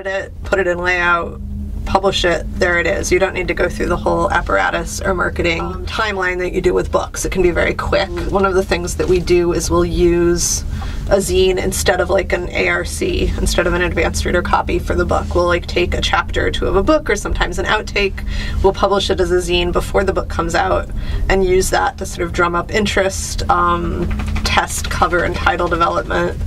edit it, put it in layout, publish it, there it is. You don't need to go through the whole apparatus or marketing timeline that you do with books. It can be very quick. One of the things that we do is we'll use a zine instead of like an ARC, instead of an advanced reader copy for the book. We'll like take a chapter or two of a book or sometimes an outtake. We'll publish it as a zine before the book comes out and use that to sort of drum up interest, test cover and title development,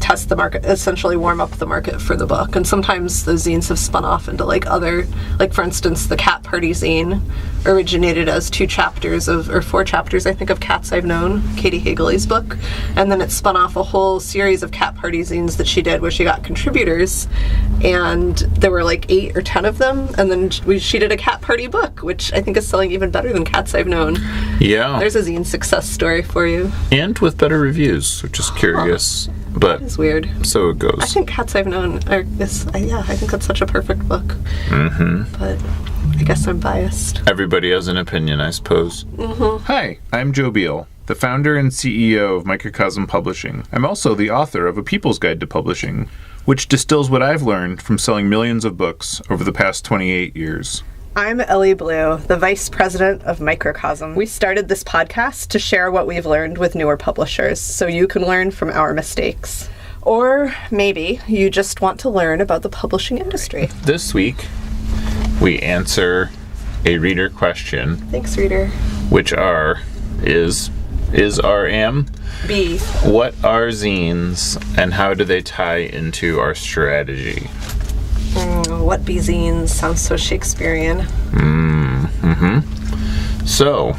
test the market, essentially warm up the market for the book. And sometimes those zines have spun off into like other, like for instance, the Cat Party zine originated as 4 chapters, I think, of Cats I've Known, Katie Hageley's book. And then it spun off a whole series of Cat Party zines that she did where she got contributors. And there were like 8 or 10 of them. And then she did a Cat Party book, which I think is selling even better than Cats I've Known. Yeah. There's a zine success story for you. And with better reviews, which is curious. But it's weird. So it goes. I think Cats I've Known I think that's such a perfect book. Mm-hmm. But I guess I'm biased. Everybody has an opinion, I suppose. Mm-hmm. Hi, I'm Joe Beal, the founder and CEO of Microcosm Publishing. I'm also the author of A People's Guide to Publishing, which distills what I've learned from selling millions of books over the past 28 years. I'm Elly Blue, the Vice President of Microcosm. We started this podcast to share what we've learned with newer publishers, so you can learn from our mistakes. Or maybe you just want to learn about the publishing industry. This week, we answer a reader question. Thanks, reader. Which is B. What are zines, and how do they tie into our strategy? What be zines sounds so Shakespearean. Mm-hmm. So,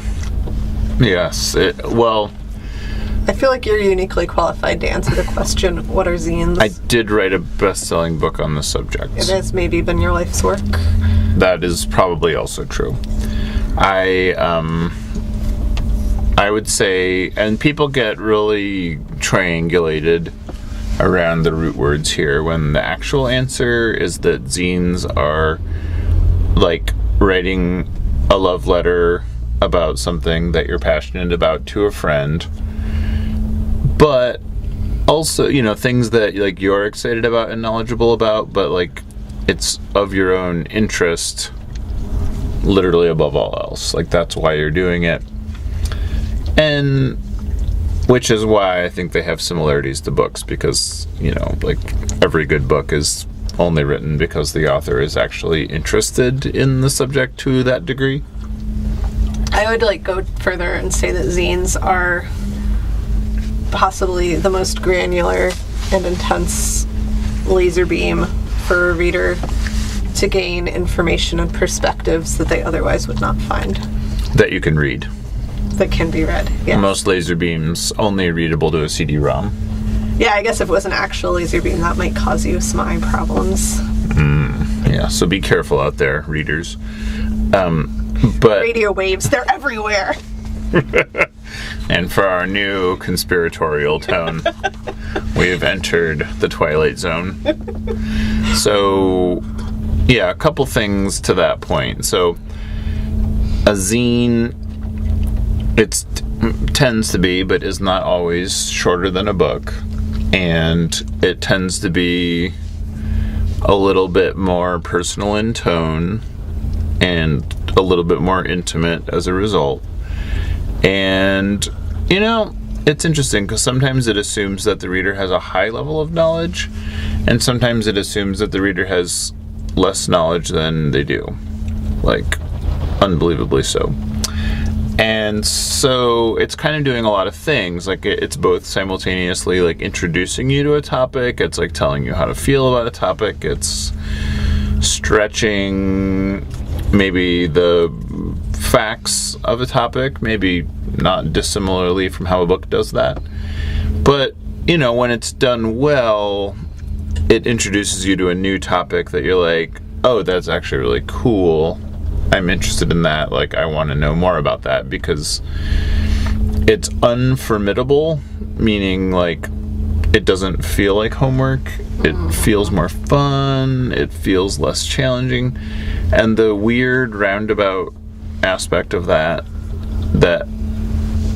yes, I feel like you're uniquely qualified to answer the question, what are zines? I did write a best-selling book on the subject. It has maybe been your life's work. That is probably also true. I would say, and people get really triangulated around the root words here when the actual answer is that zines are like writing a love letter about something that you're passionate about to a friend, but also, things that like you're excited about and knowledgeable about, but like it's of your own interest literally above all else. Like that's why you're doing it. And which is why I think they have similarities to books, because, like every good book is only written because the author is actually interested in the subject to that degree. I would go further and say that zines are possibly the most granular and intense laser beam for a reader to gain information and perspectives that they otherwise would not find. That you can read. That can be read, yeah. Most laser beams only readable to a CD-ROM. Yeah, I guess if it was an actual laser beam, that might cause you some eye problems. Yeah, so be careful out there, readers. But radio waves, they're everywhere. And for our new conspiratorial tone, we've entered the Twilight Zone. So, yeah, a couple things to that point. So, a zine, it tends to be, but is not always, shorter than a book. And it tends to be a little bit more personal in tone and a little bit more intimate as a result. And, it's interesting because sometimes it assumes that the reader has a high level of knowledge, and sometimes it assumes that the reader has less knowledge than they do. Like, unbelievably so. And so it's kind of doing a lot of things. Like, it's both simultaneously, like, introducing you to a topic. It's, like, telling you how to feel about a topic. It's stretching maybe the facts of a topic, maybe not dissimilarly from how a book does that. But, when it's done well, it introduces you to a new topic that you're like, oh, that's actually really cool. I'm interested in that. Like, I want to know more about that, because it's unformidable, meaning like it doesn't feel like homework. It feels more fun. It feels less challenging. And the weird roundabout aspect of that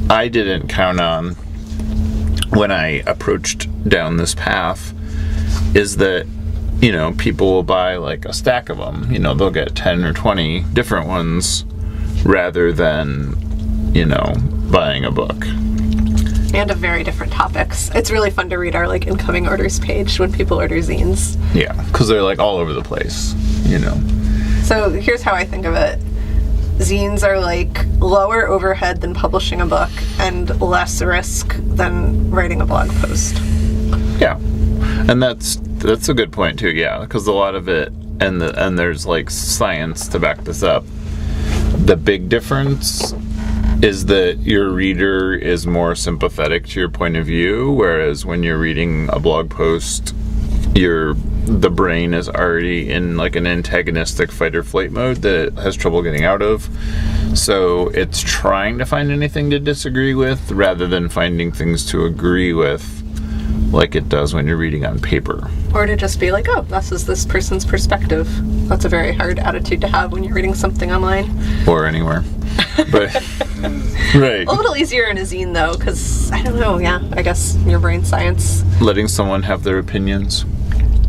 I didn't count on when I approached down this path is that you know, people will buy like a stack of them. You know, they'll get 10 or 20 different ones rather than, you know, buying a book. And of very different topics. It's really fun to read our like incoming orders page when people order zines. Yeah, because they're like all over the place, you know. So here's how I think of it. Zines are like lower overhead than publishing a book and less risk than writing a blog post. Yeah, and that's a good point too. Yeah, because a lot of it, and there's like science to back this up. The big difference is that your reader is more sympathetic to your point of view, whereas when you're reading a blog post, the brain is already in like an antagonistic fight or flight mode that it has trouble getting out of. So it's trying to find anything to disagree with rather than finding things to agree with like it does when you're reading on paper. Or to just be like, oh, this is this person's perspective. That's a very hard attitude to have when you're reading something online. Or anywhere. But, right. A little easier in a zine, though, because, I don't know, yeah, I guess your brain science. Letting someone have their opinions.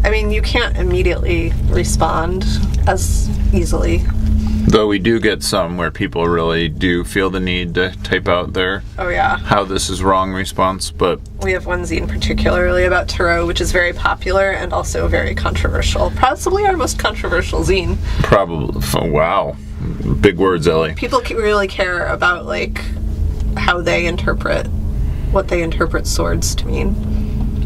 I mean, you can't immediately respond as easily. Though we do get some where people really do feel the need to type out their how this is wrong response, but we have one zine particularly about tarot, which is very popular and also very controversial. Possibly our most controversial zine. Probably. Wow. Big words, Elly. People really care about like how they interpret what they interpret swords to mean.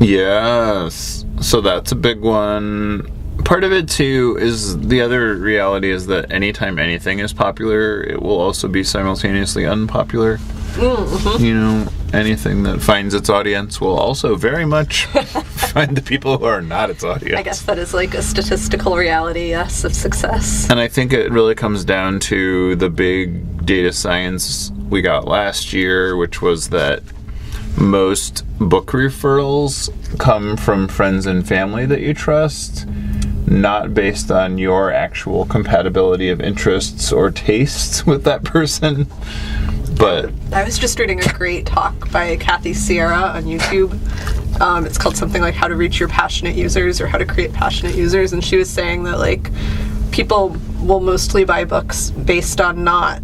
Yes. So that's a big one. Part of it too is the other reality is that anytime anything is popular, it will also be simultaneously unpopular. Mm-hmm. You know, anything that finds its audience will also very much find the people who are not its audience. I guess that is like a statistical reality, yes, of success. And I think it really comes down to the big data science we got last year, which was that most book referrals come from friends and family that you trust, not based on your actual compatibility of interests or tastes with that person. But I was just reading a great talk by Kathy Sierra on YouTube. It's called something like How to Reach Your Passionate Users or How to Create Passionate Users. And she was saying that like people will mostly buy books based on not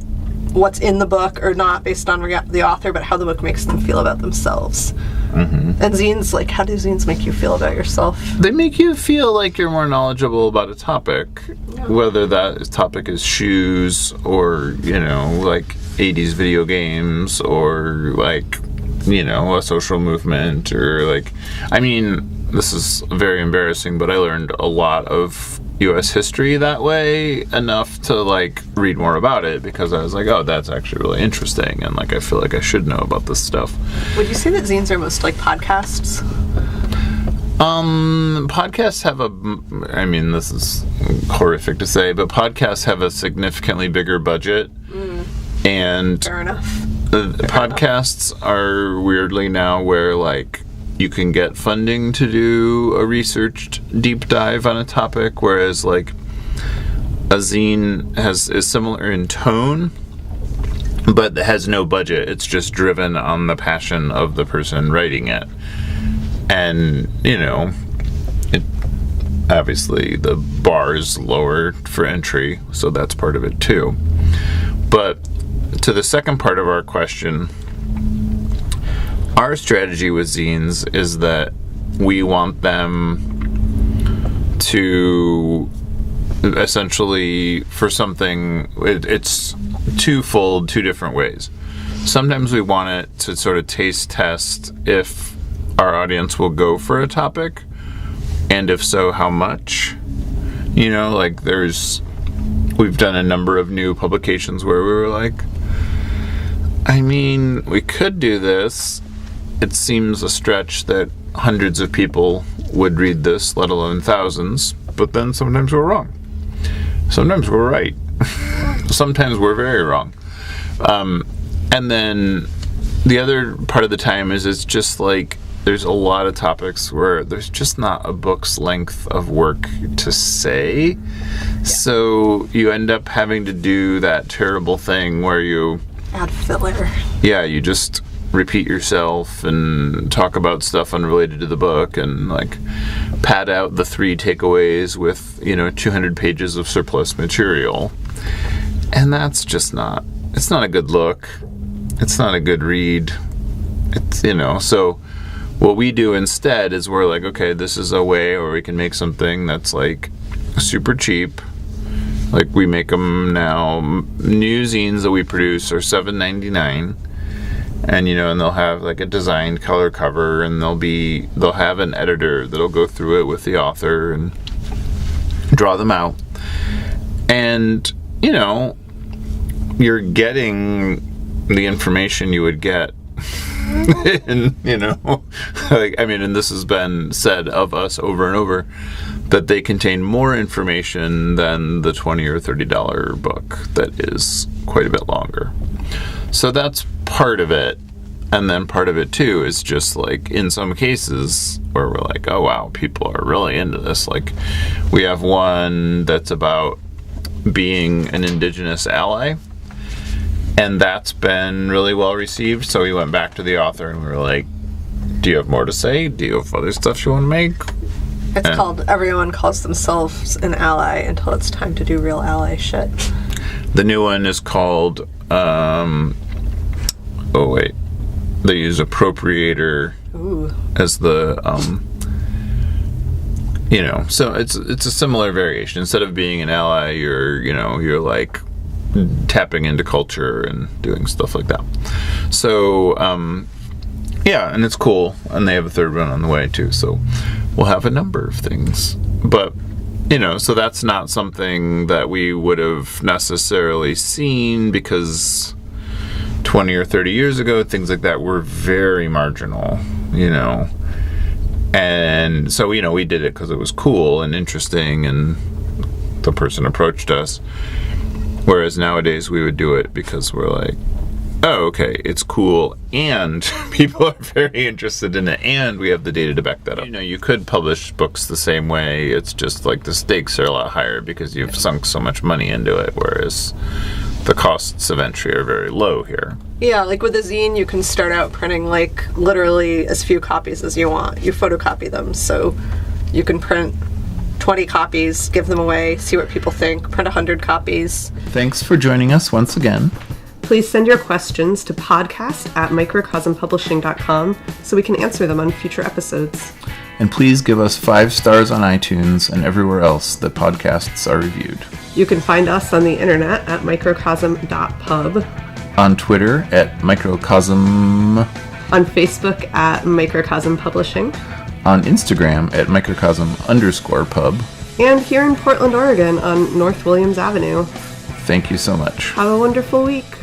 what's in the book or not based on the author, but how the book makes them feel about themselves. Mm-hmm. And zines, like, how do zines make you feel about yourself? They make you feel like you're more knowledgeable about a topic, whether that topic is shoes or, you know, like 80s video games or like, you know, a social movement or like, I mean, this is very embarrassing, but I learned a lot of U.S. history that way, enough to like read more about it because I was like, oh, that's actually really interesting, and like I feel like I should know about this stuff. Would you say that zines are most like podcasts? Podcasts have I mean, this is horrific to say, but podcasts have a significantly bigger budget, and fair enough. Podcasts are weirdly now where like you can get funding to do a researched deep dive on a topic, whereas like a zine is similar in tone, but has no budget. It's just driven on the passion of the person writing it. And, you know, obviously the bar is lower for entry, so that's part of it too. But to the second part of our question, our strategy with zines is that we want them to essentially, for something, it's twofold, two different ways. Sometimes we want it to sort of taste test if our audience will go for a topic, and if so, how much. You know, like we've done a number of new publications where we were like, I mean, we could do this. It seems a stretch that hundreds of people would read this, let alone thousands, but then sometimes we're wrong. Sometimes we're right. Sometimes we're very wrong. And then the other part of the time is it's just like there's a lot of topics where there's just not a book's length of work to say. Yeah. So you end up having to do that terrible thing where you add filler. Yeah, you just repeat yourself and talk about stuff unrelated to the book and like pad out the 3 takeaways with 200 pages of surplus material. And that's just it's not a good look. It's not a good read. It's so what we do instead is we're like, okay, this is a way where we can make something that's like super cheap. Like we make them now, new zines that we produce are $7.99, and and they'll have like a designed color cover, and they'll have an editor that'll go through it with the author and draw them out. And you're getting the information you would get and and this has been said of us over and over, that they contain more information than the $20 or $30 book that is quite a bit longer. So that's part of it. And then part of it too is just like in some cases where we're like, oh wow, people are really into this. Like we have one that's about being an Indigenous ally, and that's been really well received. So we went back to the author and we were like, do you have more to say? Do you have other stuff you want to make? It's called Everyone Calls Themselves an Ally Until It's Time to Do Real Ally Shit. The new one is called, they use appropriator as the, so it's a similar variation. Instead of being an ally, you're like tapping into culture and doing stuff like that. So, and it's cool. And they have a third one on the way too. So we'll have a number of things. But, so that's not something that we would have necessarily seen because 20 or 30 years ago, things like that were very marginal, And so, we did it because it was cool and interesting and the person approached us. Whereas nowadays we would do it because we're like, oh, okay, it's cool, and people are very interested in it, and we have the data to back that up. You could publish books the same way, it's just like the stakes are a lot higher because you've sunk so much money into it, whereas the costs of entry are very low here. Yeah, like with a zine, you can start out printing like literally as few copies as you want. You photocopy them, so you can print 20 copies, give them away, see what people think, print 100 copies. Thanks for joining us once again. Please send your questions to podcast@microcosmpublishing.com so we can answer them on future episodes. And please give us 5 stars on iTunes and everywhere else that podcasts are reviewed. You can find us on the internet at microcosm.pub. On Twitter at Microcosm. On Facebook at Microcosm Publishing. On Instagram at Microcosm_pub. And here in Portland, Oregon on North Williams Avenue. Thank you so much. Have a wonderful week.